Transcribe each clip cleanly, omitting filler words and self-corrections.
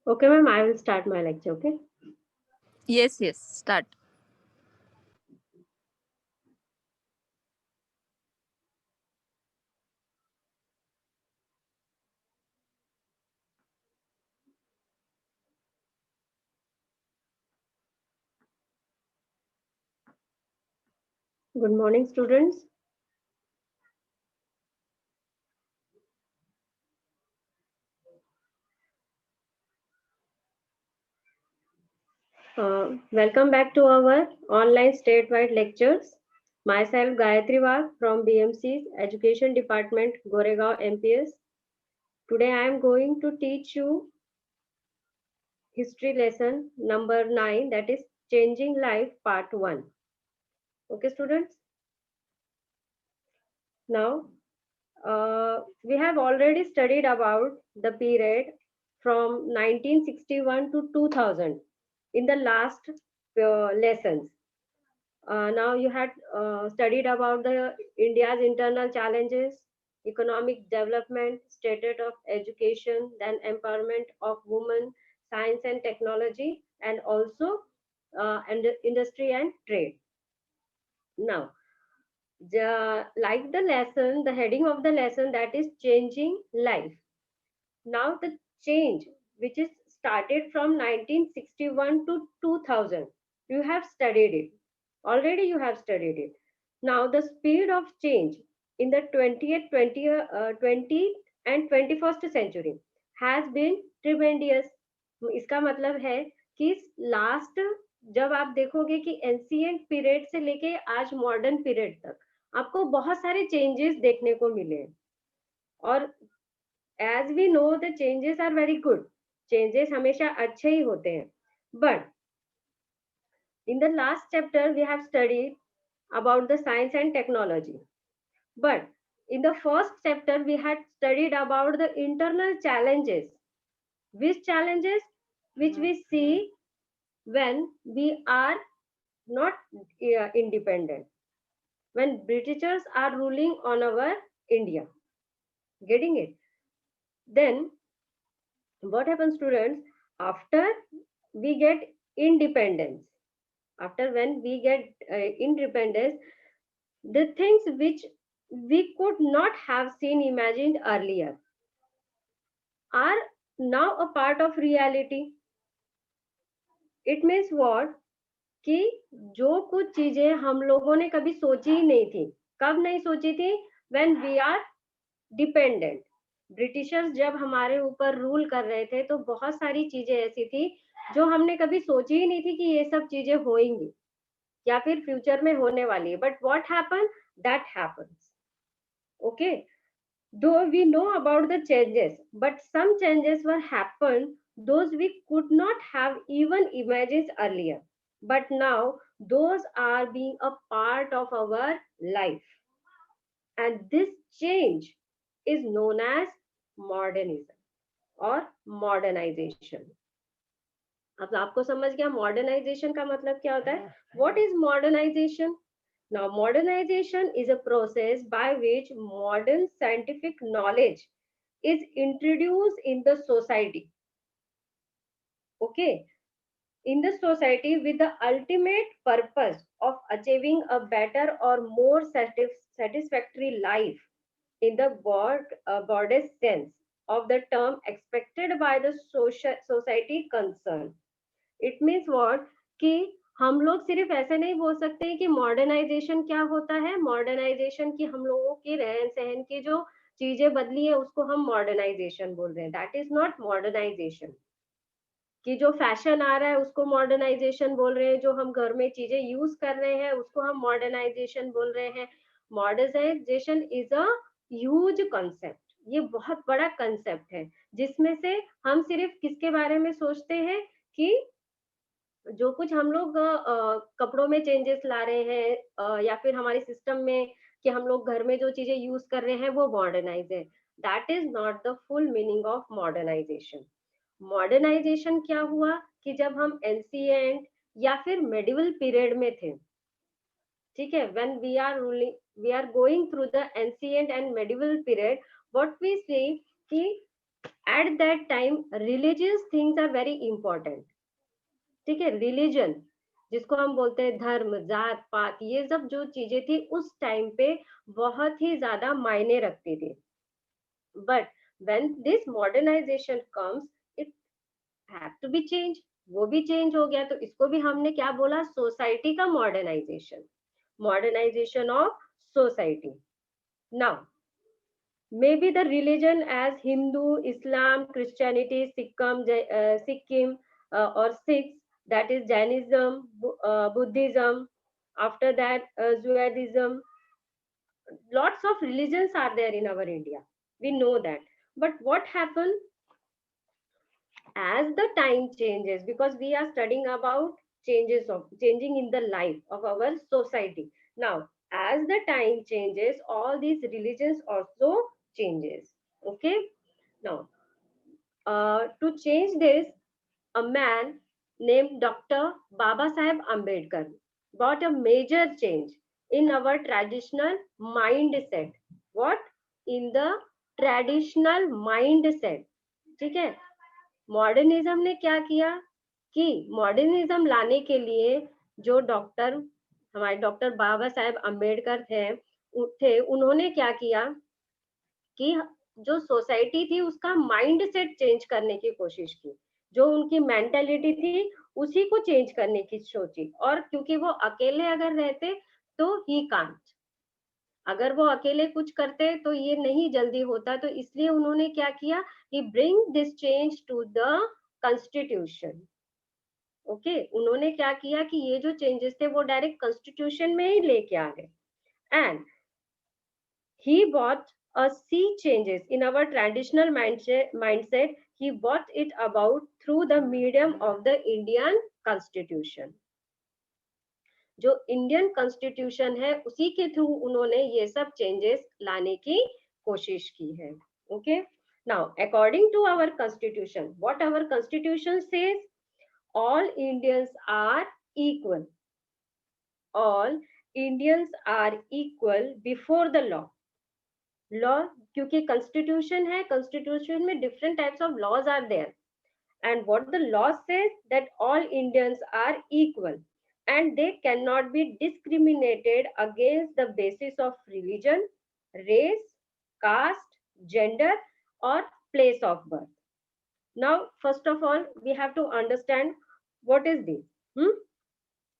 Okay, ma'am, I will start my lecture. Okay. Yes, yes, start. Good morning, students. Welcome back to our online statewide lectures. Myself, Gayatri Wagh from BMC's Education Department, Goregaon, MPS. Today, I am going to teach you history lesson number 9, that is Changing Life Part 1. Okay, students. Now, we have already studied about the period from 1961 to 2000 in the last lessons. Now you had studied about the India's internal challenges, economic development, status of education, then empowerment of women, science and technology, and also and industry and trade. Now, like the lesson, the heading of the lesson, that is changing life. Now the change which is started from 1961 to 2000, you have studied it. Already you have studied it. Now the speed of change in the 20th, 20 and 21st century has been tremendous. इसका मतलब है कि last जब आप देखोगे कि ancient period से लेके आज मॉडर्न पीरियड तक आपको बहुत सारे चेंजेस देखने को मिले हैं। और as we know the changes are very good, changes हमेशा अच्छे ही होते हैं, but in the last chapter we have studied about the science and technology, but in the first chapter we had studied about the internal challenges, which challenges which we see when we are not independent, when britishers are ruling on our India. Getting it? Then what happens, students, after we get independence, after when we get independence, the things which we could not have seen imagined earlier are now a part of reality. It means what, कि जो कुछ चीजें हम लोगों ने कभी सोची ही नहीं थी, कब नहीं सोची थी, when we are dependent. Britishers जब हमारे ऊपर रूल कर रहे थे तो बहुत सारी चीजें ऐसी थी जो हमने कभी सोची ही नहीं थी कि ये सब चीजें होंगी या फिर फ्यूचर में होने वाली है, but what happen, that happens. Okay, though we know about the changes, but some changes were happened those we could not have even imagined earlier, but now those are being a part of our life, and this change is known as modernism और modernisation. अब आपको समझ गया modernisation का मतलब क्या होता है? What is modernization? Now modernization is a process by which modern scientific knowledge is introduced in the society, okay, in the society with the ultimate purpose of achieving a better or more satisfactory life in the broadest sense of the term expected by the society concerned. It means what, कि हम लोग सिर्फ ऐसे नहीं बोल सकते कि modernisation क्या होता है, मॉडर्नाइजेशन की हम लोगों की रहन सहन की जो चीजें बदली है उसको हम मॉडर्नाइजेशन बोल रहे हैं, दैट इज नॉट मॉडर्नाइजेशन। कि जो फैशन आ रहा है उसको मॉडर्नाइजेशन बोल रहे हैं, जो हम घर में चीजें यूज कर रहे हैं उसको हम मॉडर्नाइजेशन बोल रहे हैं। Modernization is a huge concept, ये बहुत बड़ा कंसेप्ट है, जिसमें से हम सिर्फ किसके बारे में सोचते हैं कि जो कुछ हम लोग कपड़ों में चेंजेस ला रहे हैं या फिर हमारे सिस्टम में, कि हम लोग घर में जो चीजें यूज कर रहे हैं वो मॉडर्नाइज है, that is not the full meaning of modernization. Modernization क्या हुआ कि जब हम एंशिएंट या फिर मेडिवल पीरियड में थे, ठीक है, when we are going through the ancient and medieval period, what we see कि At that time, religious things are very important. ठीक है, रिलीजन जिसको हम बोलते हैं धर्म, जात पात, ये सब जो चीजें थी उस टाइम पे बहुत ही ज्यादा मायने रखती थी. But when this modernization comes, it have to be change. वो भी चेंज हो गया, तो इसको भी हमने क्या बोला, सोसाइटी का modernization. Modernization of society. Now maybe the religion as Hindu, Islam, Christianity, Sikkim, or Sikhs, that is Jainism, Buddhism. After that, Judaism. Lots of religions are there in our India. We know that. But what happened as the time changes? Because we are studying about changes of changing in the life of our society. Now, as the time changes, all these religions also changes. Okay. Now, to change this, a man named Dr. Baba Saheb Ambedkar brought a major change in our traditional mindset. What? In the traditional mindset. ठीक है. Modernism ने क्या किया कि modernism लाने के लिए जो डॉक्टर, हमारे डॉक्टर बाबा साहेब अम्बेडकर थे, उन्होंने क्या किया कि जो सोसाइटी थी उसका माइंड सेट चेंज करने की कोशिश की. जो उनकी मेंटेलिटी थी उसी को चेंज करने की सोची. और क्योंकि वो अकेले अगर रहते तो ही कांट, अगर वो अकेले कुछ करते तो ये नहीं जल्दी होता. तो इसलिए उन्होंने क्या किया कि bring this change to the constitution. Okay, उन्होंने क्या किया कि ये जो चेंजेस थे वो डायरेक्ट कॉन्स्टिट्यूशन में ही लेके आ गए. And he brought a sea changes in our traditional mindset. He brought it about through the medium of the Indian Constitution. जो इंडियन कॉन्स्टिट्यूशन है उसी के थ्रू उन्होंने ये सब चेंजेस लाने की कोशिश की है. Okay. Now according to our constitution, what our constitution says, all Indians are equal. All Indians are equal before the law. Law, क्योंकि कॉन्स्टिट्यूशन है, कॉन्स्टिट्यूशन में different types of laws are there. And what the law says that all Indians are equal and they cannot be discriminated against the basis of religion, race, caste, gender, or place of birth. Now, first of all, we have to understand what is this.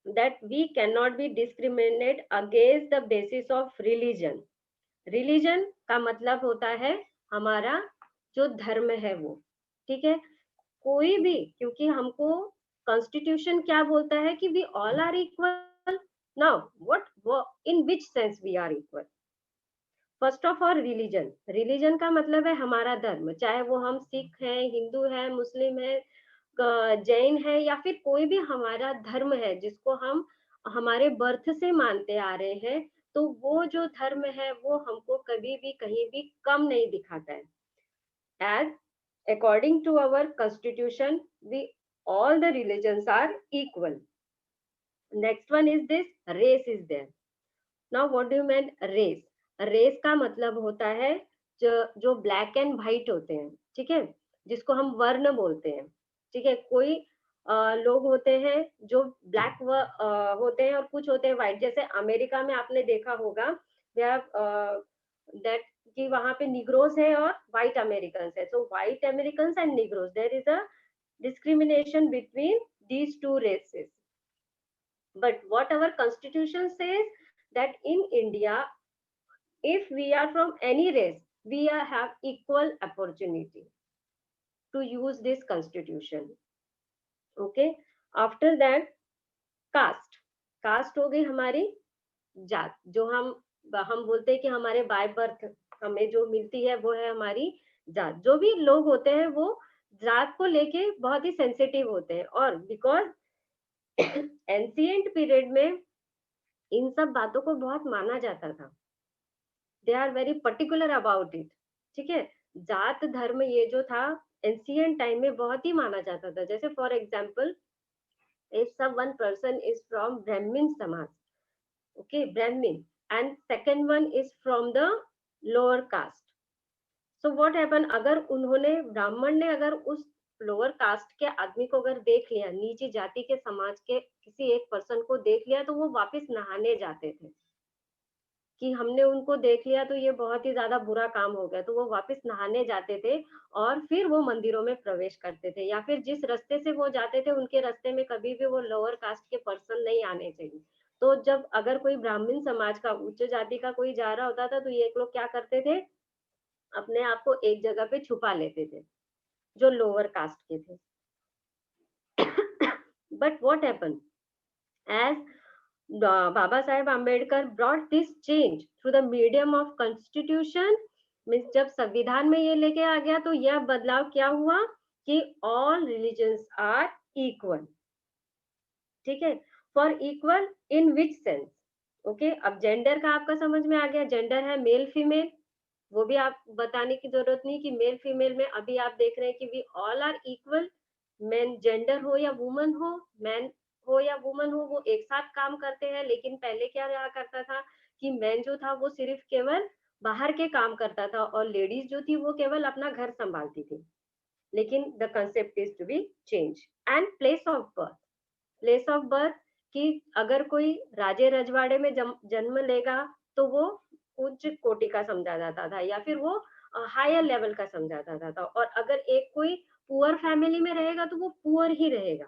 That we cannot be discriminated against the basis of religion. Religion का मतलब होता है हमारा जो धर्म है वो. ठीक है. कोई भी, क्योंकि हमको कॉन्स्टिट्यूशन क्या बोलता है कि we all are equal. Now what, in which sense we are equal? First of all religion. Religion का मतलब है हमारा धर्म, चाहे वो हम सिख हैं, हिंदू है, मुस्लिम है, जैन है, या फिर कोई भी हमारा धर्म है जिसको हम हमारे बर्थ से मानते आ रहे हैं. तो वो जो धर्म है वो हमको कभी भी कहीं भी कम नहीं दिखाता है. As according to our constitution, we all the religions are equal. Next one is this, race is there. Now what do you mean race? Race का मतलब होता है जो ब्लैक एंड व्हाइट होते हैं. ठीक है, जिसको हम वर्ण बोलते हैं. ठीक है, कोई लोग होते हैं जो ब्लैक होते हैं और कुछ होते हैं व्हाइट. जैसे अमेरिका में आपने देखा होगा दैट कि वहां पे निग्रोस है और व्हाइट अमेरिकन है. So white American and negroes, there is a discrimination between these two races. But what our constitution says, that in India, if we are from any race, we have equal opportunity to use this constitution. Okay. After that, caste. caste हो गई हमारी जात, जो हम बोलते हैं कि हमारे बाय बर्थ हमें जो मिलती है वो है हमारी जात. जो भी लोग होते हैं वो जात को लेके बहुत ही सेंसिटिव होते हैं. और बिकॉज एंशिएंट पीरियड में इन सब बातों को बहुत माना जाता था. They are very particular about it. ठीक है, जात धर्म ये जो था एंशिएंट टाइम में बहुत ही माना जाता था. जैसे for example, if someone person is from Brahmin samaj, okay, ब्राह्मण, and second one is from the lower caste, so what happen, अगर उन्होंने ब्राह्मण ने अगर उस लोअर कास्ट के आदमी को अगर देख लिया, नीची जाति के समाज के किसी एक पर्सन को देख लिया, तो वो वापस नहाने जाते थे कि हमने उनको देख लिया तो ये बहुत ही ज्यादा बुरा काम हो गया, तो वो वापस नहाने जाते थे और फिर वो मंदिरों में प्रवेश करते थे, या फिर जिस रास्ते से वो जाते थे उनके रास्ते में कभी भी वो लोअर कास्ट के पर्सन नहीं आने चाहिए। तो जब अगर कोई ब्राह्मण समाज का उच्च जाति का कोई जा रहा होता था, तो ये लोग क्या करते थे, अपने आप को एक जगह पे छुपा लेते थे, जो लोअर कास्ट के थे। But what happen, as Baba Saheb Ambedkar brought this change through the medium of constitution, means जब संविधान में ये लेके आ गया, तो यह बदलाव क्या हुआ कि ऑल रिलीजन्स आर इक्वल। ठीक है, for equal in which sense, okay. अब जेंडर का आपका समझ में आ गया, जेंडर है मेल फीमेल, वो भी आप बताने की जरूरत नहीं कि मेल फीमेल में अभी आप देख रहे हैं कि we all are equal. Men gender हो या वुमन हो, मैन हो या वुमन हो, वो एक साथ काम करते हैं। लेकिन पहले क्या रहा करता था कि मैन जो था वो सिर्फ केवल बाहर के काम करता था और लेडीज जो थी वो केवल अपना घर संभालती थी। लेकिन the concept is to be change. And place of birth, place of birth, कि अगर कोई राजे रजवाड़े में जन्म लेगा तो वो उच्च कोटि का समझा जाता था, या फिर वो हायर लेवल का समझा जाता था, और अगर एक कोई पुअर फैमिली में रहेगा तो वो पुअर ही रहेगा।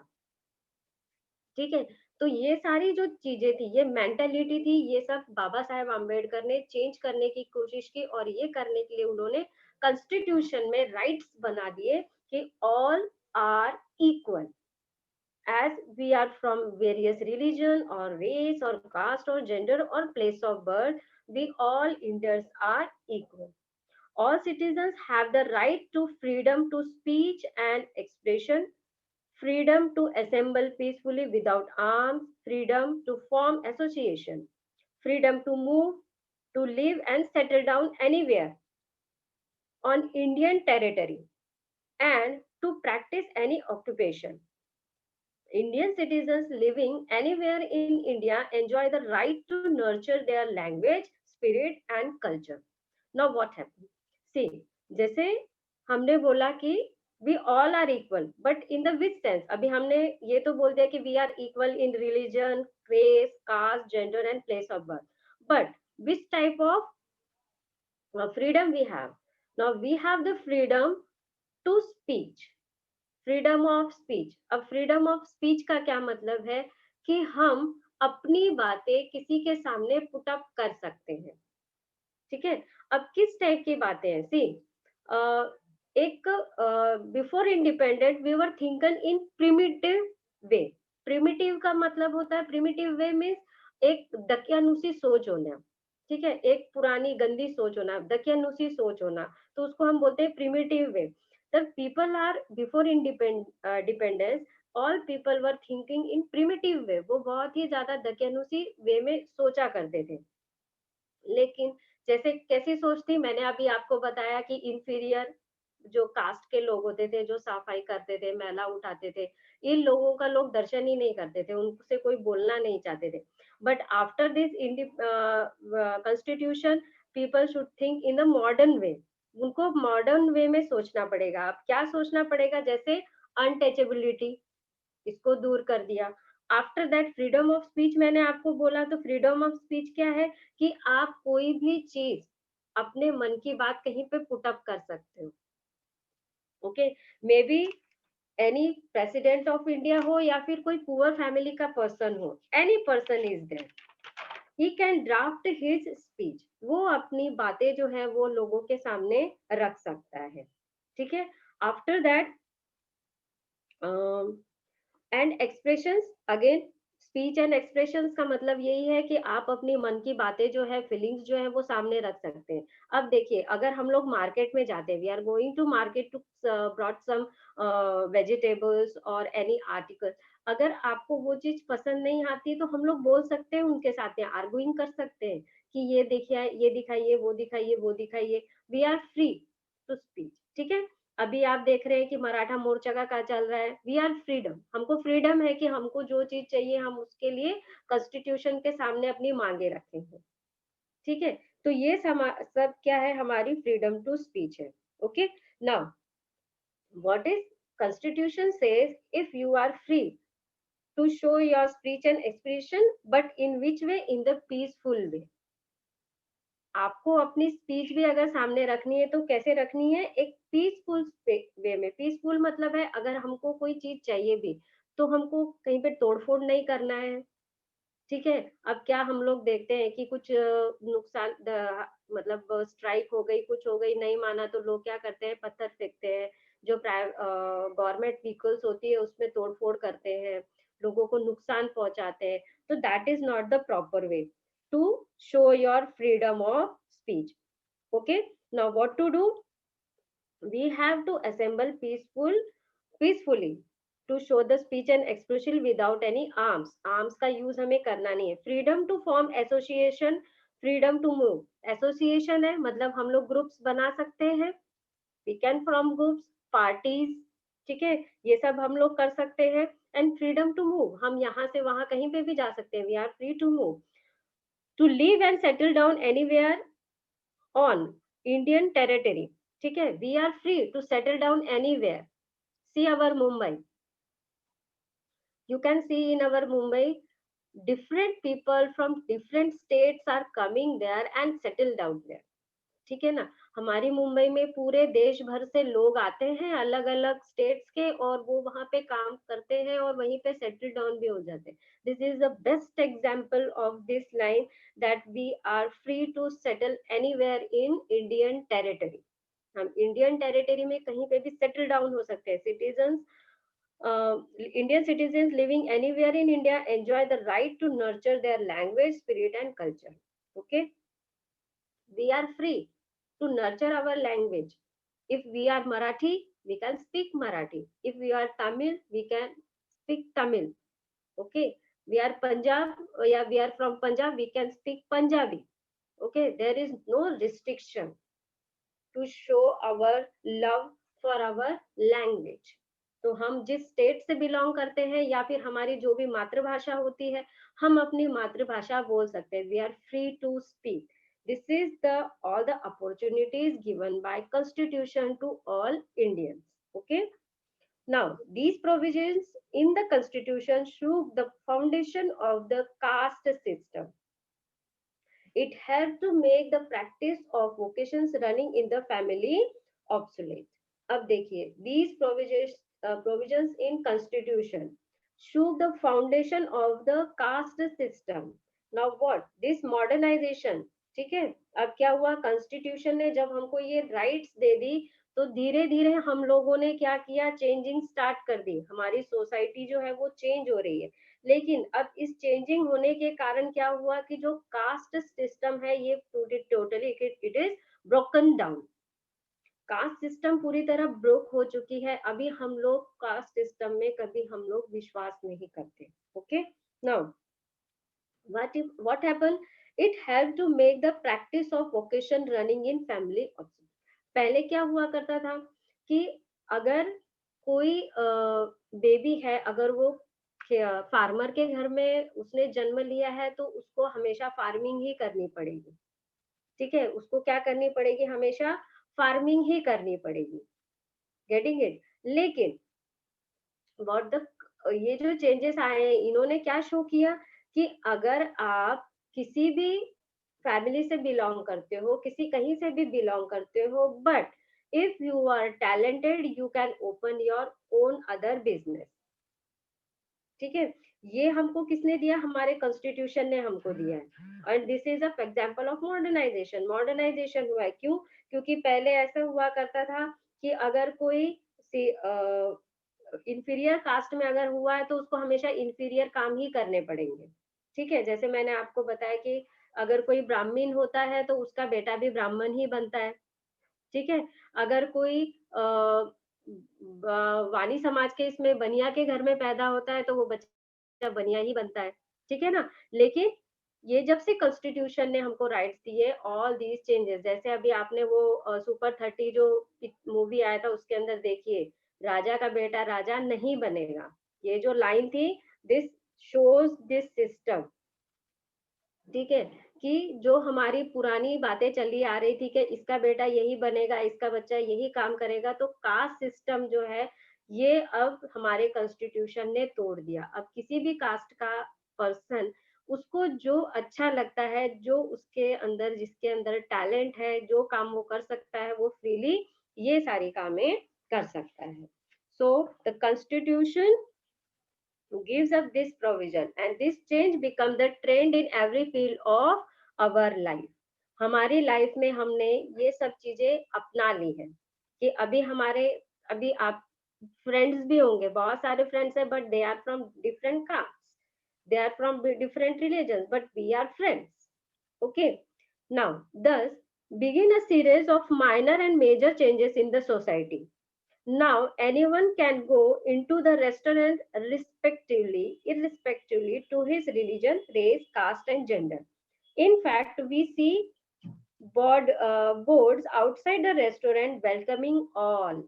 ठीक है, तो ये सारी जो चीजें थी, ये मेंटेलिटी थी, ये सब बाबा साहेब आम्बेडकर ने चेंज करने की कोशिश की, और ये करने के लिए उन्होंने कॉन्स्टिट्यूशन में राइट्स बना दिए कि all are equal, as we are from various religion or race or caste or gender or place of birth, we all Indians are equal. All citizens have the right to freedom to speech and expression, freedom to assemble peacefully without arms, freedom to form association, freedom to move, to live and settle down anywhere on Indian territory, and to practice any occupation. Indian citizens living anywhere in India enjoy the right to nurture their language, spirit and culture. Now what happened? See, जैसे हमने बोला कि we all are equal, but in the which sense? अभी हमने ये तो बोल दिया कि we are equal in religion, race, caste, gender and place of birth. But which type of freedom we have? Now we have the freedom to speech, freedom of speech. अब freedom of speech का क्या मतलब है कि हम अपनी बातें किसी के सामने पुट अप कर सकते हैं। ठीक है, अब किस टाइप की बातें हैं, सी एक before independent we were thinking in primitive way. Primitive का मतलब होता है, प्रिमिटिव वे मीन्स एक दकियानुसी सोच होना। ठीक है, एक पुरानी गंदी सोच होना, दकियानुसी सोच होना, तो उसको हम बोलते हैं primitive way. The people are before dependence, all people were thinking in primitive way, वो बहुत ही ज्यादा दकियानुसी वे में सोचा करते थे। लेकिन जैसे कैसी सोच थी, मैंने अभी आपको बताया कि इंफीरियर जो कास्ट के लोग होते थे, जो सफाई करते थे, मैला उठाते थे, इन लोगों का लोग दर्शन ही नहीं करते थे, उनसे कोई बोलना नहीं चाहते थे। But after this constitution, people should think in the modern way. उनको मॉडर्न वे में सोचना पड़ेगा। अब क्या सोचना पड़ेगा, जैसे अनटचेबिलिटी, इसको दूर कर दिया। After that freedom of speech, मैंने आपको बोला, तो फ्रीडम ऑफ स्पीच क्या है कि आप कोई भी चीज, अपने मन की बात कहीं पे पुट अप कर सकते हो। Okay, maybe any president of India हो या फिर कोई पुअर फैमिली का पर्सन हो, any person is there, he can draft his speech. वो अपनी बातें जो है वो लोगों के सामने रख सकता है। ठीक है, after that and expressions, again speech and expressions का मतलब यही है कि आप अपनी मन की बातें जो है, फीलिंग्स जो है वो सामने रख सकते हैं। अब देखिए, अगर हम लोग मार्केट में जाते हैं, we are going to market to brought some vegetables और एनी आर्टिकल, अगर आपको वो चीज पसंद नहीं आती तो हम लोग बोल सकते हैं, उनके साथ में आर्गुइंग कर सकते हैं कि ये देखिए, ये दिखाइए, वो दिखाइए, वो दिखाइए। We are free to speech. ठीक है, अभी आप देख रहे हैं कि मराठा मोर्चा का क्या चल रहा है, वी आर फ्रीडम, हमको फ्रीडम है कि हमको जो चीज चाहिए हम उसके लिए कॉन्स्टिट्यूशन के सामने अपनी मांगे रखेंगे। ठीक है, तो ये सब क्या है, हमारी फ्रीडम टू स्पीच है। Okay, now what is constitution says, if you are free to show your speech and expression, but in which way? In the peaceful way. आपको अपनी स्पीच भी अगर सामने रखनी है तो कैसे रखनी है? एक पीसफुल वे में। पीसफुल मतलब है अगर हमको कोई चीज चाहिए भी तो हमको कहीं पे तोड़फोड़ नहीं करना है। ठीक है, अब क्या हम लोग देखते हैं कि कुछ नुकसान मतलब स्ट्राइक हो गई, कुछ हो गई, नहीं माना तो लोग क्या करते हैं, पत्थर फेंकते हैं। जो गवर्नमेंट व्हीकल्स होती है उसमें तोड़फोड़ करते हैं, लोगों को नुकसान पहुंचाते हैं। तो that is not the proper way to show your freedom of speech. Okay, now what to do? We have to assemble peacefully to show the speech and expression without any arms का use हमें करना नहीं है। freedom to form association, freedom to move। Association है मतलब हम लोग groups बना सकते हैं, we can form groups, parties। ठीक है, ये सब हम लोग कर सकते हैं। एंड फ्रीडम टू मूव, हम यहाँ से वहां कहीं पे भी जा सकते हैं, we are free to move. To live and settle down anywhere on Indian territory. ठीक है, we are free to settle down anywhere. See our Mumbai, you can see in our Mumbai, different people from different states are coming there and settle down there। ठीक है ना, हमारी मुंबई में पूरे देश भर से लोग आते हैं अलग अलग स्टेट्स के, और वो वहां पे काम करते हैं और वहीं पे सेटल डाउन भी हो जाते हैं। This is the best example of this line, that we are free to settle anywhere in Indian territory. हम इंडियन टेरिटरी में कहीं पे भी सेटल डाउन हो सकते हैं। Citizen Indian citizens living anywhere in India enjoy the right to nurture their language, spirit, and culture. Okay, we are free to nurture our language. If we are Marathi, we can speak Marathi. If we are Tamil, we can speak Tamil. Okay, we are Punjab, yeah, we are from Punjab, we can speak Punjabi. Okay, there is no restriction to show our love for our language। तो हम जिस state से belong करते हैं या फिर हमारी जो भी मातृभाषा होती है, हम अपनी मातृभाषा बोल सकते हैं। We are free to speak. This is the all the opportunities given by constitution to all Indians. Okay, now these provisions in the constitution shook the foundation of the caste system। It helped to make the practice of vocations running in the family obsolete। अब देखिए, these provisions in constitution shook the foundation of the caste system। Now what? This modernization। ठीक है, अब क्या हुआ, constitution ने जब हमको ये rights दे दी तो धीरे धीरे हम लोगों ने क्या किया, चेंजिंग स्टार्ट कर दी। हमारी सोसाइटी जो है वो चेंज हो रही है। लेकिन अब इस चेंजिंग होने के कारण क्या हुआ कि जो कास्ट सिस्टम है ये totally it is broken down. Caste system पूरी तरह ब्रोक हो चुकी है। अभी हम लोग कास्ट सिस्टम में कभी हम लोग विश्वास नहीं करते। Okay, now what happened? It helped to make the practice of vocation running in family obsolete। पहले क्या हुआ करता था कि अगर कोई बेबी है, अगर वो फार्मर के घर में उसने जन्म लिया है तो उसको हमेशा फार्मिंग ही करनी पड़ेगी। ठीक है, उसको क्या करनी पड़ेगी, हमेशा फार्मिंग ही करनी पड़ेगी। Getting it? लेकिन व्हाट द ये जो चेंजेस आए हैं इन्होंने क्या शो किया कि अगर आप किसी भी फैमिली से बिलोंग करते हो, किसी कहीं से भी बिलोंग करते हो, but if you are talented you can open your own other business. ठीक है, ये हमको किसने दिया, हमारे कॉन्स्टिट्यूशन ने हमको दिया है। और this is a example of modernization. Modernization हुआ है क्यों? क्योंकि पहले ऐसा हुआ करता था कि अगर कोई इंफीरियर कास्ट में अगर हुआ है तो उसको हमेशा इंफीरियर काम ही करने पड़ेंगे। ठीक है, जैसे मैंने आपको बताया कि अगर कोई ब्राह्मण होता है तो उसका बेटा भी ब्राह्मण ही बनता है। ठीक है, अगर कोई वाणी समाज के इसमें बनिया के घर में पैदा होता है तो वो बच्चा बनिया ही बनता है। ठीक है ना, लेकिन ये जब से कॉन्स्टिट्यूशन ने हमको राइट्स दिए, ऑल दीज चेंजेस, जैसे अभी आपने वो सुपर 30 जो मूवी आया था उसके अंदर देखिए, राजा का बेटा राजा नहीं बनेगा। ये जो लाइन थी, दिस शोज दिस सिस्टम। ठीक है, कि जो हमारी पुरानी बातें चली आ रही थी कि इसका बेटा यही बनेगा, इसका बच्चा यही काम करेगा, तो कास्ट सिस्टम जो है ये अब हमारे कॉन्स्टिट्यूशन ने तोड़ दिया। अब किसी भी कास्ट का पर्सन, उसको जो अच्छा लगता है, जो उसके अंदर, जिसके अंदर टैलेंट है, जो काम वो कर सकता है, वो फ्रीली ये सारी कामें कर सकता है। So the constitution gives up this provision and this change become the trend in every field of our life. हमारी लाइफ में हमने ये सब चीजें अपना ली है कि अभी आप फ्रेंड्स भी होंगे, बहुत सारे फ्रेंड्स है, but they are from different caste, they are from different religions, but we are friends. Okay, now thus begin a series of minor and major changes in the society. Now anyone can go into the restaurant irrespectively to his religion, race, caste, and gender. In fact, we see boards outside the restaurant welcoming all.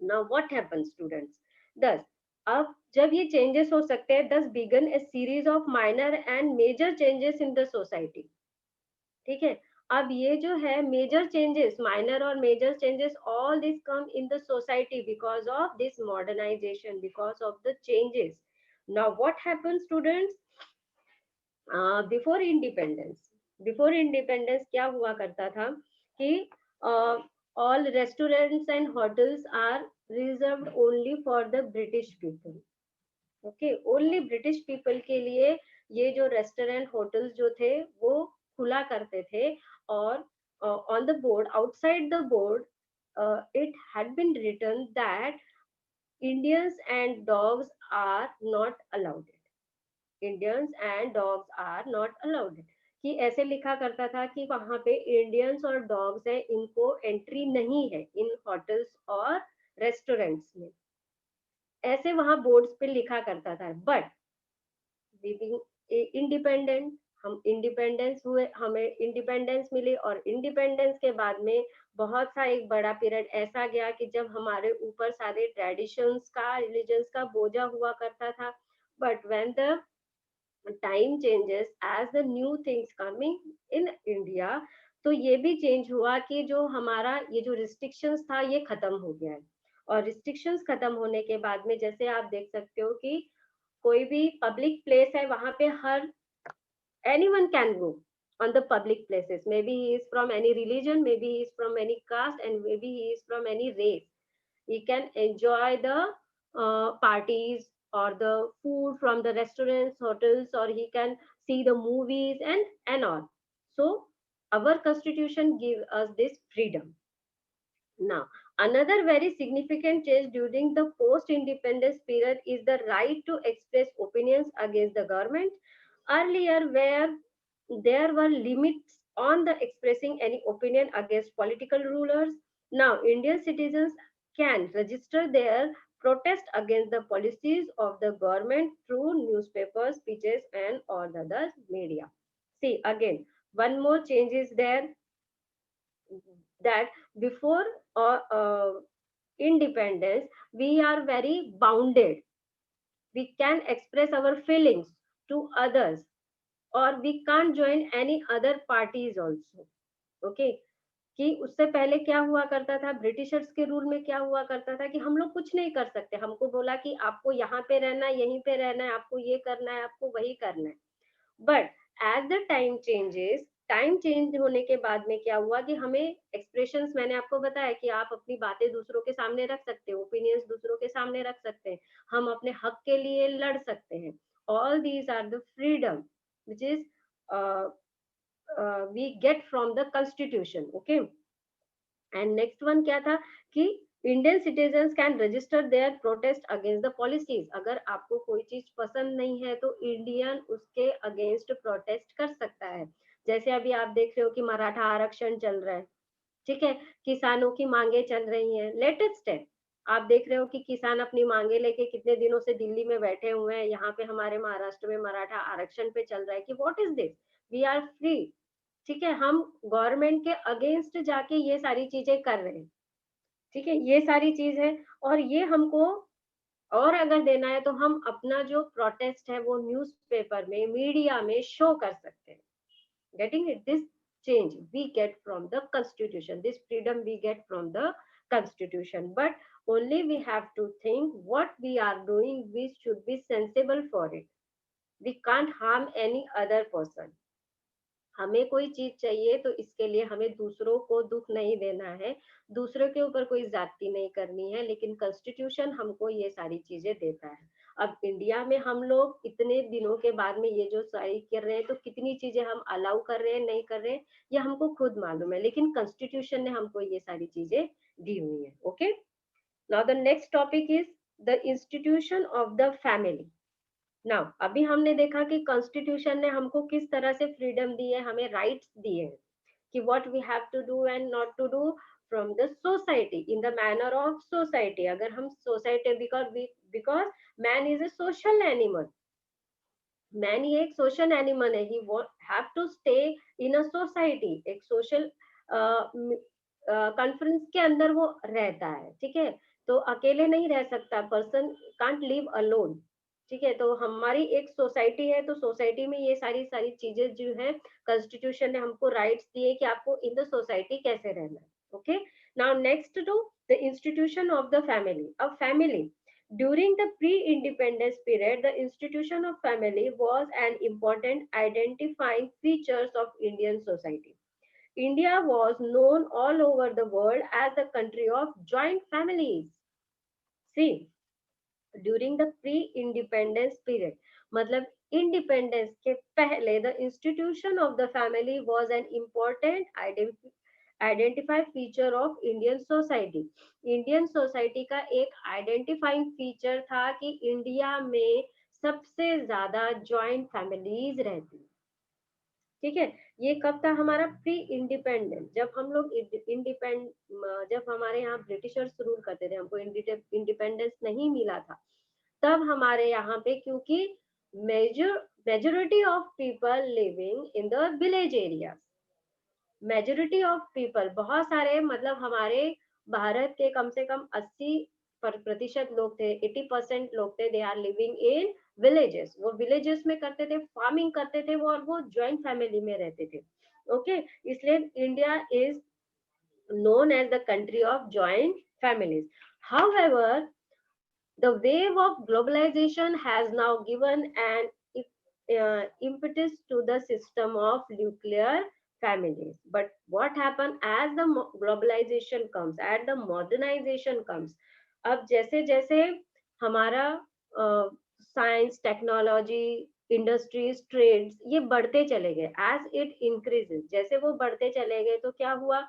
Now what happens, students? Thus, अब जब ये changes हो सकते हैं, thus begin a series of minor and major changes in the society. ठीक है, अब ये जो है मेजर चेंजेस, माइनर और major changes, all this come in the society because of this modernization, because of the changes. Now what happens students? Before independence क्या हुआ करता था कि all restaurants and hotels are reserved only for the British people. Okay, only British people के लिए ये जो restaurant hotels जो थे वो खुला करते थे. और on the board, outside the board, it had been written that Indians and dogs are not allowed. Indians and dogs are not allowed. कि ऐसे लिखा करता था कि वहां पे इंडियंस और डॉग्स है, इनको एंट्री नहीं है इन होटल्स और रेस्टोरेंट्स में. ऐसे वहां बोर्ड्स पे लिखा करता था. बट इंडिपेंडेंट, हम इंडिपेंडेंस हुए, हमें इंडिपेंडेंस मिली, और इंडिपेंडेंस के बाद में बहुत सा एक बड़ा पीरियड ऐसा गया कि जब हमारे ऊपर सारे ट्रेडिशंस का, रिलीजन्स का बोझा हुआ करता था. But when the time changes as the new things coming in India, तो ये भी चेंज हुआ कि जो हमारा ये जो रिस्ट्रिक्शंस था ये खत्म हो गया है. और रिस्ट्रिक्शंस खत्म होने के बाद में जैसे आप देख सकते हो कि कोई भी पब्लिक प्लेस है, वहां पे हर anyone can go on the public places. Maybe he is from any religion, maybe he is from any caste, and maybe he is from any race. He can enjoy the parties or the food from the restaurants, hotels, or he can see the movies and all. So our constitution gives us this freedom. Now, another very significant change during the post-independence period is the right to express opinions against the government. Earlier, where there were limits on the expressing any opinion against political rulers, now Indian citizens can register their protest against the policies of the government through newspapers, speeches, and all the other media. See, again, one more change is there, that before independence we are very bounded. We can express our feelings to others, or we can't join any other parties also. Okay, कि उससे पहले क्या हुआ करता था, Britishers के rule में क्या हुआ करता था कि हम लोग कुछ नहीं कर सकते. हमको बोला कि आपको यहाँ पे रहना है, यहीं पे रहना है, आपको ये करना है, आपको वही करना है. But as the time changes, time change होने के बाद में क्या हुआ कि हमें एक्सप्रेशंस, मैंने आपको बताया कि आप अपनी बातें दूसरों के सामने रख सकते हो, ओपिनियंस दूसरों के सामने रख सकते हैं, हम अपने हक के लिए लड़ सकते हैं. All these are the freedom which is we get from the constitution. Okay, and next one क्या था कि Indian citizens can register their protest against the policies. अगर आपको कोई चीज पसंद नहीं है तो इंडियन उसके अगेंस्ट प्रोटेस्ट कर सकता है. जैसे अभी आप देख रहे हो कि मराठा आरक्षण चल रहा है, ठीक है, किसानों की मांगे चल रही हैं. लेटेस्ट है, आप देख रहे हो कि किसान अपनी मांगे लेके कितने दिनों से दिल्ली में बैठे हुए हैं. यहाँ पे हमारे महाराष्ट्र में मराठा आरक्षण पे चल रहा है कि what is this, we are free. ठीक है, हम गवर्नमेंट के अगेंस्ट जाके ये सारी चीजें कर रहे हैं. ठीक है, ये सारी चीज है. और ये हमको और अगर देना है तो हम अपना जो प्रोटेस्ट है वो न्यूज़पेपर में, मीडिया में शो कर सकते हैं. Getting it? This change we get from the constitution, this freedom we get from the constitution. But only we have to think what we are doing, we should be sensible for it. We can't harm any other person. हमें कोई चीज चाहिए तो इसके लिए हमें दूसरों को दुख नहीं देना है, दूसरों के ऊपर कोई ज्यादती नहीं करनी है, लेकिन कॉन्स्टिट्यूशन हमको ये सारी चीजें देता है। अब इंडिया में हम लोग इतने दिनों के बाद में ये जो सारी कर रहे हैं, तो कितनी चीजें हम अलाउ कर रहे हैं, नहीं कर रहे हैं, ये हमको खुद मालूम है, लेकिन कॉन्स्टिट्यूशन ने हमको ये सारी चीजें दी हुई है। Okay, now the next topic is the institution of the family. Now अभी हमने देखा कि कॉन्स्टिट्यूशन ने हमको किस तरह से फ्रीडम दी है, हमें राइट्स दिए हैं कि what we have to do and not to do from the society, in the manner of society. अगर हम society, because man is a social animal, man ही एक सोशल एनिमल है, he have to stay in a society, एक social conference के अंदर वो रहता है, ठीक है। तो अकेले नहीं रह सकता, पर्सन कांट लिव अलोन, ठीक है। तो हमारी एक सोसाइटी है, तो सोसाइटी में ये सारी सारी चीजें जो है, कॉन्स्टिट्यूशन ने हमको राइट्स दिए कि आपको इन द सोसाइटी कैसे रहना है। Okay, now next to the institution of the family. अब family, during the pre-independence period, the institution of family was an important identifying features of Indian society. India was known all over the world as the country of joint families. See, during the pre-independence period, मतलब independence के पहले, the institution of the family was an important identify feature of Indian society. Indian society का एक identifying feature था कि India में सबसे ज्यादा joint families रहती, ठीक है। ये कब था हमारा प्री इंडिपेंडेंट, जब हम लोग इंडिपेंड, जब हमारे यहाँ ब्रिटिशर्स रूल करते थे, हमको इंडिपेंडेंस नहीं मिला था, तब हमारे यहाँ पे, क्योंकि majority of people living in the village area, majority of people, बहुत सारे, मतलब हमारे भारत के कम से कम 80% लोग थे, 80% लोग थे, they are living in villages. वो विलेजेस में करते थे, फार्मिंग करते थे वो, और वो ज्वाइंट फैमिली में रहते थे। ओके, इसलिए India is known as the country of joint families. However, the wave of globalization has now given an impetus to the system of nuclear families. But what happened as the globalization comes, as the modernization comes, अब जैसे जैसे हमारा science, technology, industries, trades ये बढ़ते चले गए, as it increases, जैसे वो बढ़ते चले गए, तो क्या हुआ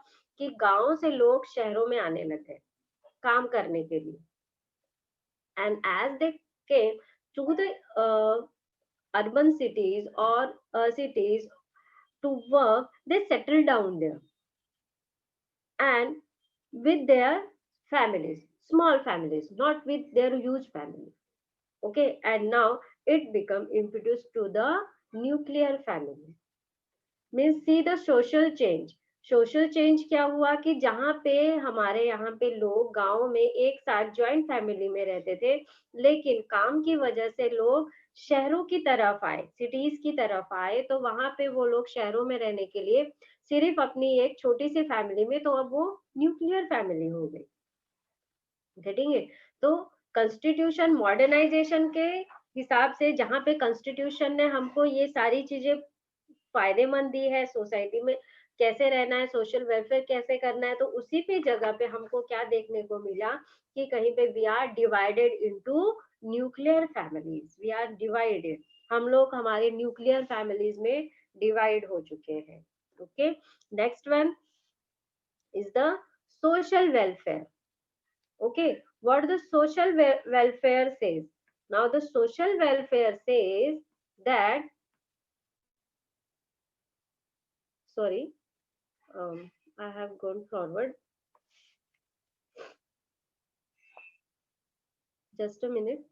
कि गांव से लोग शहरों में आने लगे काम करने के लिए। And as they came to the urban cities or cities to work, they settled down there and with their families, small families, not with their huge family. Okay, and now it become introduced to the nuclear family. Means see the social change. Social change क्या हुआ कि जहाँ पे हमारे यहाँ पे लोग गांव में एक साथ ज्वाइंट फैमिली में रहते थे, लेकिन काम की वजह से लोग शहरों की तरफ आए, सिटीज की तरफ आए, तो वहां पे वो लोग शहरों में रहने के लिए सिर्फ अपनी एक छोटी सी फैमिली में, तो अब वो न्यूक्लियर फैमिली हो गई। Getting it? तो कॉन्स्टिट्यूशन मॉडर्नाइजेशन के हिसाब से, जहाँ पे कॉन्स्टिट्यूशन ने हमको ये सारी चीजें फायदेमंद दी है, सोसाइटी में कैसे रहना है, सोशल वेलफेयर कैसे करना है, तो उसी पे जगह पे हमको क्या देखने को मिला कि कहीं पे we are divided into nuclear families, we are divided, हम लोग हमारे न्यूक्लियर फैमिलीज में डिवाइड हो चुके हैं। Okay, next one is the social welfare. Okay, what the social welfare says? Now the social welfare says that, sorry, I have gone forward, just a minute.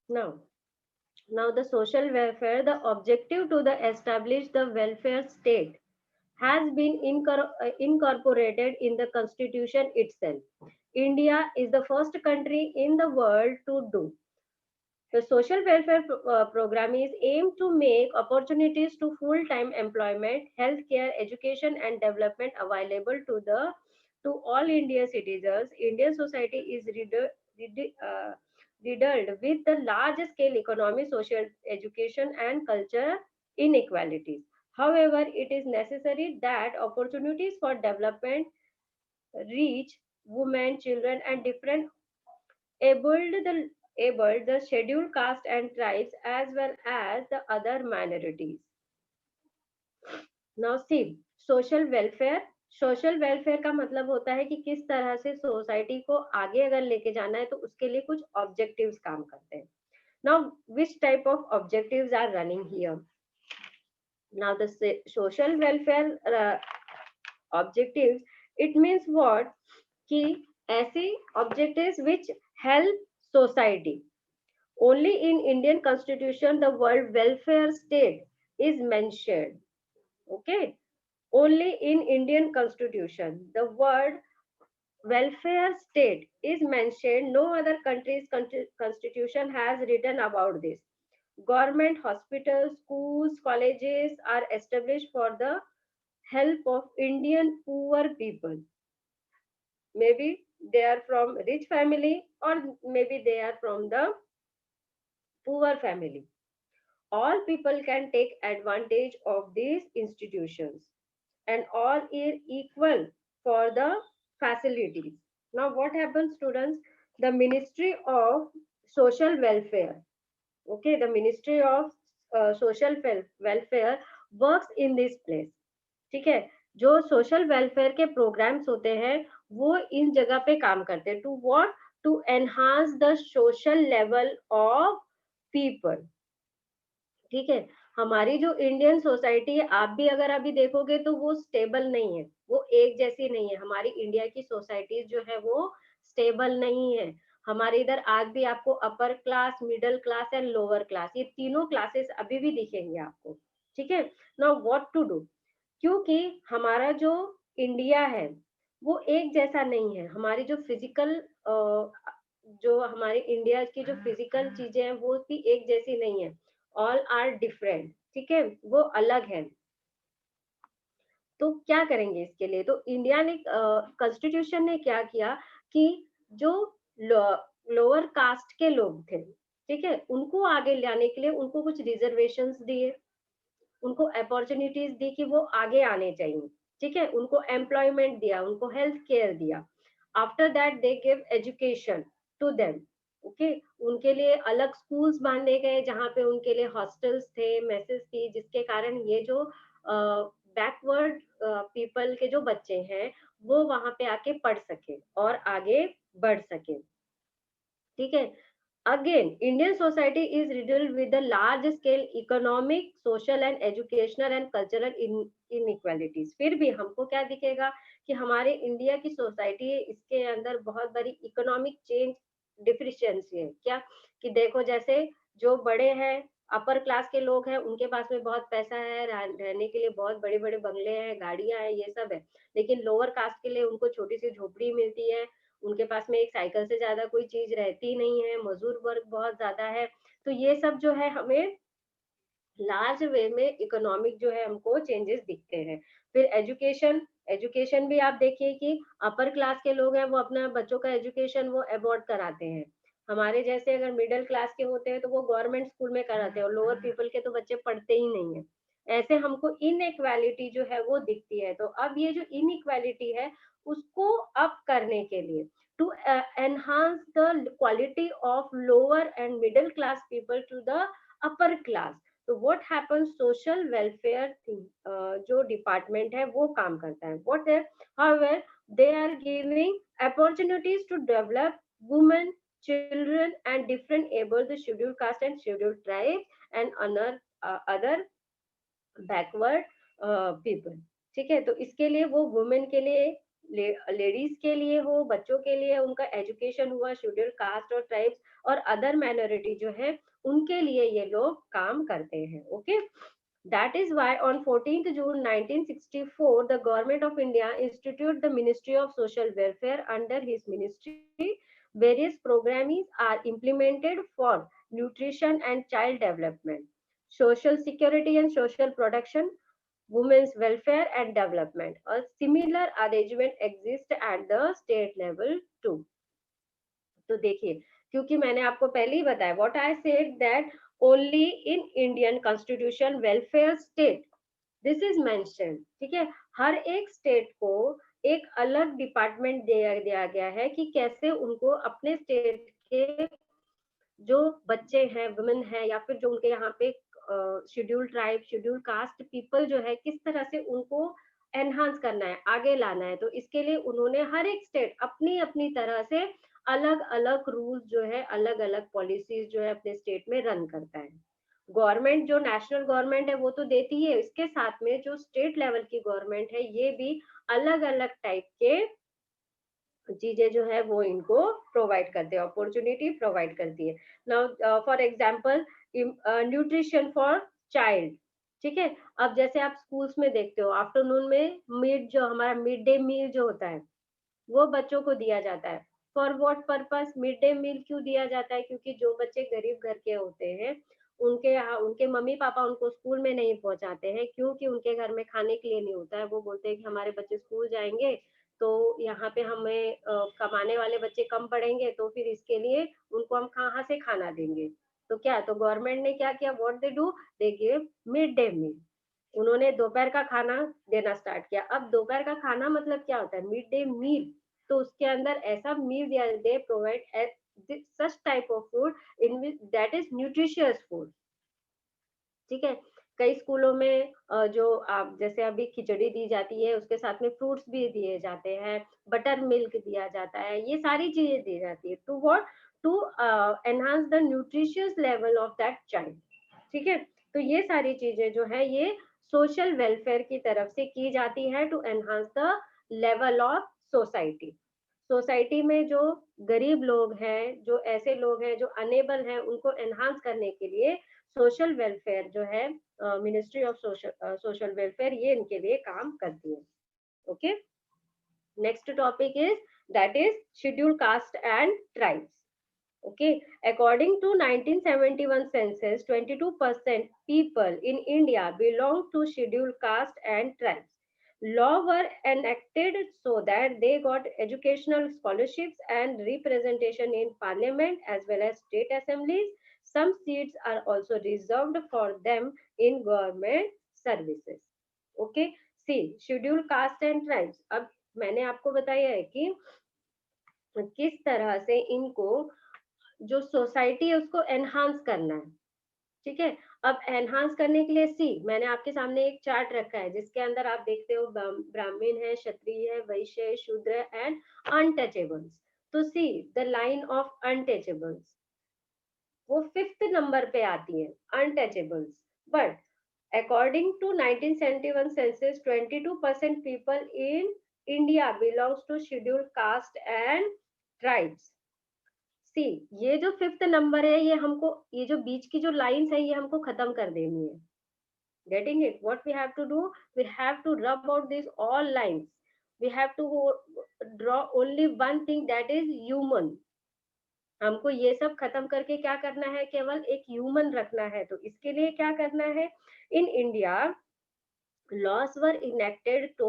Now the social welfare, the objective to the establish the welfare state has been incorporated in the constitution itself. India is the first country in the world to do. The social welfare program is aimed to make opportunities to full-time employment, healthcare, education, and development available to all Indian citizens. Indian society is riddled with the large-scale economic, social, education, and culture inequalities. However, it is necessary that opportunities for development reach women, children, and different able the scheduled caste and tribes as well as the other minorities. Now see, social welfare का मतलब होता है कि किस तरह से society को आगे अगर लेके जाना है तो उसके लिए कुछ ऑब्जेक्टिव्स काम करते हैं. Now which type of objectives are running here? Now the social welfare objectives, it means what, कि ऐसे objectives which help society. Only in Indian Constitution the word welfare state is mentioned. Okay. Only in Indian Constitution the word welfare state is mentioned. No other country's constitution has written about this. Government hospitals, schools, colleges are established for the help of Indian poor people. Maybe they are from rich family or maybe they are from the poor family. All people can take advantage of these institutions and all are equal for the facilities. Now what happens, students? The Ministry of Social Welfare, okay, the Ministry of Social Welfare works in this place. ठीक है, जो social welfare के programmes होते हैं वो इन जगह पे काम करते हैं. To what? To enhance the social level of people. ठीक है, हमारी जो इंडियन सोसाइटी है आप भी अगर अभी देखोगे तो वो स्टेबल नहीं है, वो एक जैसी नहीं है. हमारी इंडिया की सोसाइटी जो है वो स्टेबल नहीं है. हमारे इधर आज भी आपको upper class, middle class and lower class, ये तीनों क्लासेस अभी भी दिखेंगे आपको. ठीक है. Now what to do? क्योंकि हमारा जो इंडिया है वो एक जैसा नहीं है. हमारी जो फिजिकल जो हमारे इंडिया की जो फिजिकल चीजें हैं वो भी एक जैसी नहीं है. All are different. ठीक है, वो अलग है. तो क्या करेंगे इसके लिए? तो इंडिया ने कॉन्स्टिट्यूशन ने क्या किया कि जो लोअर कास्ट के लोग थे, ठीक है, उनको आगे लाने के लिए उनको कुछ रिजर्वेशंस दिए, उनको अपॉर्चुनिटीज दी कि वो आगे आने चाहिए. ठीक है, उनको एम्प्लॉयमेंट दिया, उनको हेल्थ केयर दिया. After that they give education to them. Okay, उनके लिए अलग स्कूल्स बांधे गए जहाँ पे उनके लिए हॉस्टल्स थे, मेसेस थी, जिसके कारण ये जो बैकवर्ड पीपल के जो बच्चे हैं वो वहां पे आके पढ़ सके और आगे बढ़ सके. ठीक है. Again, Indian society is riddled with the large scale economic, social and educational and cultural inequalities. फिर भी हमको क्या दिखेगा कि हमारे इंडिया की सोसाइटी है, इसके अंदर बहुत बड़ी इकोनॉमिक चेंज डिफिशियंसी है. क्या? कि देखो जैसे जो बड़े हैं, अपर क्लास के लोग हैं, उनके पास में बहुत पैसा है, रहने के लिए बहुत बड़े बड़े बंगले हैं, गाड़ियां हैं, ये सब है. लेकिन लोअर कास्ट के लिए उनको छोटी सी झोपड़ी मिलती है, उनके पास में एक साइकिल से ज्यादा कोई चीज रहती नहीं है, मजदूर वर्ग बहुत ज्यादा है. तो ये सब जो है हमें लार्ज वे में इकोनॉमिक जो है हमको चेंजेस दिखते हैं. फिर एजुकेशन, एजुकेशन भी आप देखिए कि अपर क्लास के लोग हैं वो अपना बच्चों का एजुकेशन वो अबॉर्ड कराते हैं. हमारे जैसे अगर मिडिल क्लास के होते हैं तो वो गवर्नमेंट स्कूल में कराते हैं और लोअर पीपल के तो बच्चे पढ़ते ही नहीं है. ऐसे हमको इनइक्वालिटी जो है वो दिखती है. तो अब ये जो इनइक्वालिटी है उसको अप करने के लिए, to enhance the quality of lower and middle class people to the upper class. तो व्हाट हैपेंस, सोशल वेलफेयर जो डिपार्टमेंट है वो काम करता है. व्हाट है, however they are giving opportunities to develop women, children and different able the scheduled caste and scheduled tribes and other backward people. ठीक है, तो इसके लिए वो वुमेन के लिए लेडीज के लिए हो, बच्चों के लिए उनका एजुकेशन हुआ, शेड्यूल कास्ट और ट्राइब्स और अदर माइनॉरिटी जो है उनके लिए ये लोग काम करते हैं. Okay, that is why on 14th June 1964 the government of India instituted the Ministry of Social Welfare. Under his ministry various programs are implemented for nutrition and child development, social security and social protection, women's welfare and development. A similar arrangement exists at the state level too. तो देखिए, क्योंकि मैंने आपको पहले ही बताया what I said that only in Indian constitution welfare state this is mention. ठीक है, हर एक स्टेट को एक अलग डिपार्टमेंट दिया गया है कि कैसे उनको अपने स्टेट के जो बच्चे हैं, वुमेन है या फिर जो उनके यहाँ पे schedule tribe, schedule caste people जो है किस तरह से उनको एनहांस करना है, आगे लाना है. तो इसके लिए उन्होंने हर एक स्टेट अपनी अपनी तरह से अलग अलग रूल्स जो है, अलग अलग पॉलिसीज जो है अपने स्टेट में रन करता है. गवर्नमेंट जो नेशनल गवर्नमेंट है वो तो देती है, इसके साथ में जो स्टेट लेवल की गवर्नमेंट है ये भी अलग अलग टाइप के चीजें जो है वो इनको प्रोवाइड करते हैं, अपॉर्चुनिटी प्रोवाइड करती है. Now for example nutrition for child. ठीक है, अब जैसे आप स्कूल्स में देखते हो आफ्टरनून में मिड जो हमारा मिड डे मील जो होता है वो बच्चों को दिया जाता है. For what purpose mid day meal क्यों दिया जाता है? क्योंकि जो बच्चे गरीब घर के होते हैं उनके यहाँ उनके मम्मी पापा उनको स्कूल में नहीं पहुंचाते हैं, क्योंकि उनके घर में खाने के लिए नहीं होता है. वो बोलते हैं कि हमारे बच्चे स्कूल जाएंगे तो यहाँ पे हमें कमाने वाले बच्चे कम पड़ेंगे, तो फिर इसके लिए उनको हम कहाँ से खाना देंगे. तो क्या, तो गवर्नमेंट ने क्या किया, what they do, they give mid day meal. उन्होंने दोपहर का खाना देना स्टार्ट किया. अब दोपहर का खाना मतलब क्या होता है, मिड डे मील. तो उसके अंदर ऐसा मील दिया, they provide such type of food in which that is nutritious food. ठीक है, कई स्कूलों में जो आप जैसे अभी खिचड़ी दी जाती है उसके साथ में फ्रूट्स भी दिए जाते हैं, बटर मिल्क दिया जाता है, ये सारी चीजें दी जाती है to what, to enhance the nutritious level of that child. ठीक है, तो ये सारी चीजें जो है ये सोशल वेलफेयर की तरफ से की जाती है to enhance the level of society. Society में जो गरीब लोग हैं, जो ऐसे लोग हैं जो अनेबल हैं, उनको एनहांस करने के लिए सोशल वेलफेयर जो है मिनिस्ट्री ऑफ सोशल वेलफेयर ये इनके लिए काम करती है. Okay, next topic is that is schedule caste and tribes. Okay, according to 1971 census, 22% people in India belong to scheduled caste and tribes. Law were enacted so that they got educational scholarships and representation in parliament as well as state assemblies. Some seats are also reserved for them in government services. Okay, see, scheduled caste and tribes. अब मैंने आपको बताया है कि किस तरह से इनको जो सोसाइटी है उसको एनहांस करना है. ठीक है, अब एनहांस करने के लिए सी मैंने आपके सामने एक चार्ट रखा है जिसके अंदर आप देखते हो ब्राह्मण है, क्षत्रिय है, वैश्य है, शूद्र एंड अनटचेबल्स. तो see the line of untouchables वो 5th नंबर पे आती है, untouchables. But according to 1971 census 22% people in India belongs to scheduled caste and tribes. सी ये जो 5th नंबर है ये हमको, ये जो बीच की जो लाइंस है ये हमको खत्म कर देनी है. getting it, what we have to do, we have to rub out these all lines. We have to draw only one thing, that is human. हमको ये सब खत्म करके क्या करना है, केवल एक ह्यूमन रखना है. तो इसके लिए क्या करना है, in India laws were enacted so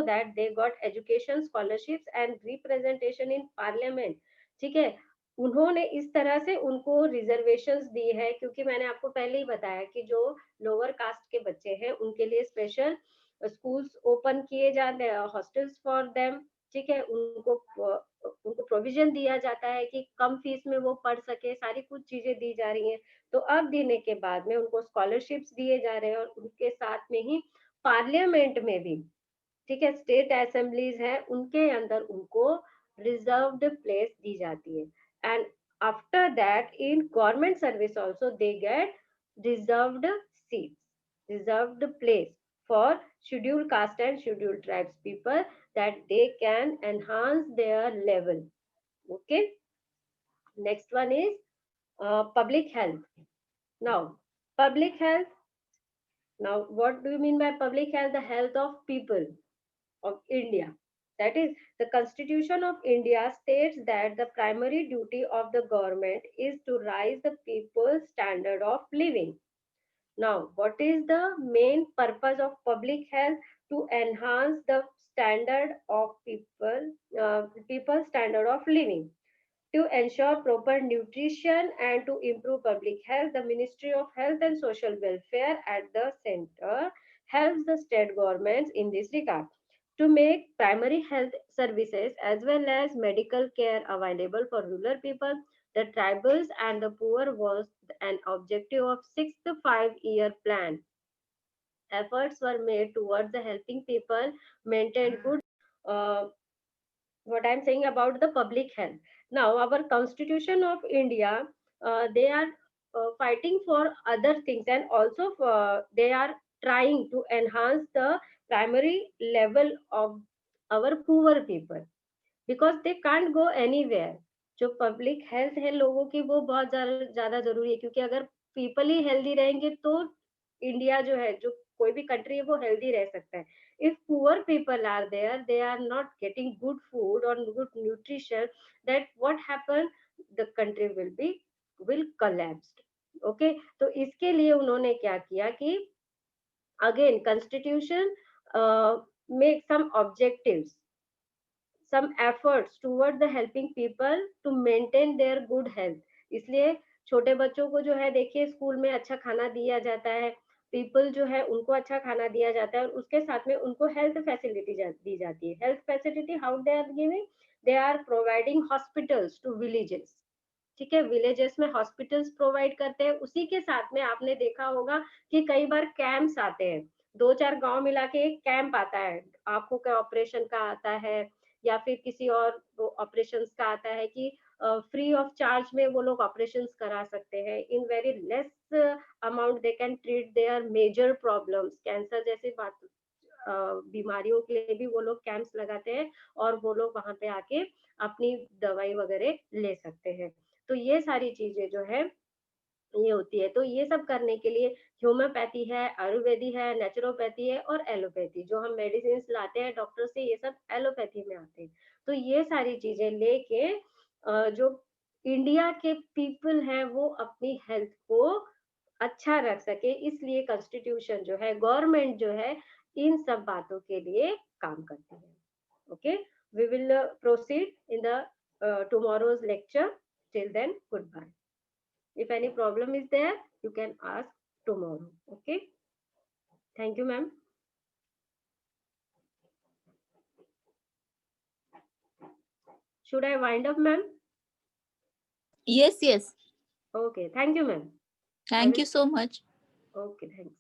that they got education scholarships and representation in parliament. ठीक है, उन्होंने इस तरह से उनको रिजर्वेशंस दी है, क्योंकि मैंने आपको पहले ही बताया कि जो लोअर कास्ट के बच्चे हैं उनके लिए स्पेशल स्कूल्स ओपन किए जाते हैं, हॉस्टल्स फॉर देम. ठीक है, उनको प्रोविजन दिया जाता है कि कम फीस में वो पढ़ सके, सारी कुछ चीजें दी जा रही हैं. तो अब देने के बाद में उनको स्कॉलरशिप्स दिए जा रहे हैं और उनके साथ में ही पार्लियामेंट में भी, ठीक है, स्टेट असेंबलीज है उनके अंदर उनको रिजर्व्ड प्लेस दी जाती है. And after that in government service also they get reserved seats, reserved place for scheduled caste and scheduled tribes people, that they can enhance their level. Okay. Next one is public health. Now, public health. Now, what do you mean by public health? The health of people of India. That is, the Constitution of India states that the primary duty of the government is to raise the people's standard of living. Now, what is the main purpose of public health? To enhance the standard of people's standard of living. To ensure proper nutrition and to improve public health, the Ministry of Health and Social Welfare at the center helps the state governments in this regard to make primary health services as well as medical care available for rural people, the tribals and the poor was an objective of sixth 5-year plan. Efforts were made towards the helping people maintain good uh, what I'm saying about the public health. Now, our Constitution of India, they are fighting for other things, and also they are trying to enhance the primary level of our poor people, because they can't go anywhere. जो public health है लोगों की वो बहुत ज्यादा जरूरी है, क्योंकि अगर पीपल ही हेल्दी रहेंगे तो इंडिया जो है, जो कोई भी कंट्री है वो हेल्दी रह सकता है. If poor people are there, they are not getting good food or good nutrition, that what happen, the country will collapse. Okay, तो इसके लिए उन्होंने क्या किया कि again constitution make some objectives, some efforts toward the helping people to maintain their good health. इसलिए छोटे बच्चों को जो है देखिए स्कूल में अच्छा खाना दिया जाता है, पीपल जो है उनको अच्छा खाना दिया जाता है, और उसके साथ में उनको हेल्थ फैसिलिटी दी जाती है. Health facility how they are giving, they are providing hospitals to villages. ठीक है, विलेजेस में हॉस्पिटल्स प्रोवाइड करते हैं. उसी के साथ में आपने देखा होगा कि कई बार कैंप्स आते हैं, 2-4 गांव मिला के एक कैंप आता है, आंखों के ऑपरेशन का आता है या फिर किसी और ऑपरेशंस का आता है कि फ्री ऑफ चार्ज में वो लोग ऑपरेशंस करा सकते हैं. In very less amount they can treat their major problems. Cancer जैसी बात बीमारियों के लिए भी वो लोग कैंप्स लगाते हैं, और वो लोग वहां पे आके अपनी दवाई वगैरह ले सकते हैं. तो ये सारी चीजें जो है ये होती है. तो ये सब करने के लिए होम्योपैथी है, आयुर्वेदी है, नेचुरोपैथी है और एलोपैथी, जो हम मेडिसिन लाते हैं डॉक्टर से, ये सब एलोपैथी में आते हैं. तो ये सारी चीजें लेके जो इंडिया के पीपल हैं वो अपनी हेल्थ को अच्छा रख सके, इसलिए कॉन्स्टिट्यूशन जो है, गवर्नमेंट जो है, इन सब बातों के लिए काम करती है. Okay, we will proceed in the tomorrow's lecture. Till then, good bye. If any problem is there, you can ask tomorrow. Okay. Thank you, ma'am. Should I wind up, ma'am? Yes, yes. Okay. Thank you, ma'am. Thank you so much. Okay. Thanks.